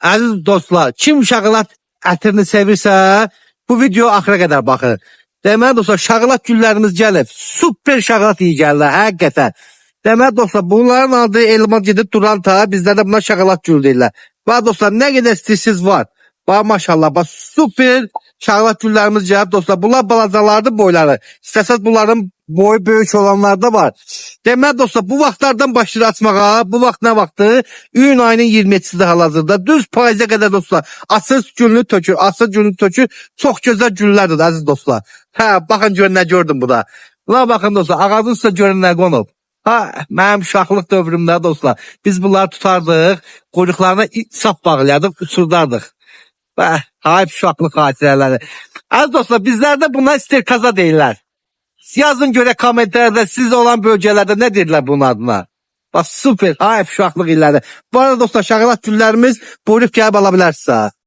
Aziz dostlar, kim şokolad ətrini sevirsə, bu video axıra qədər baxın. Deməli dostlar, şokolad güllərimiz gəlib. Super şokolad iyi gəlirlər, həqiqətən. Deməli dostlar, bunların adı elma gedib duran ta, bizlərdə buna şokolad gül deyirlər. Bax dostlar, nə qədər istəyirsiniz var. Bax maşallah, bax super şokolad güllərimiz gəlib dostlar. Bunlar balacalardır boyları. İstəsəz bunların boyu böyük olanlar da var. Deməli dostlar, bu vaxtlardan başlayır açmağa. Bu vaxt nə vaxtı? İyun ayının 27-sidir hal-hazırda. Düz payıza qədər dostlar. Asır gülünü tökür, asır gülünü tökür. Çox gözəl güllərdir əziz dostlar. Hə, baxın görün nə gördüm burada. Buna baxın dostlar, ağacın üstə görün nə qonub. Ha, mənim uşaqlıq dövrümdə dostlar, biz bunları tutardıq, quyruqlarına sap bağlayardıq, uçurdardıq. Hayf uşaqlıq xatirələri. Əziz dostlar, bizlərdə buna isterkaza deyirlər. Yazın görə kommentarda siz olan bölgələrdə nə deyirlər bunun adına? Bax, super, hayf uşaqlıq illəri. Bu arada dostlar, şokolad güllərimiz buyurub gəlib ala bilərsə.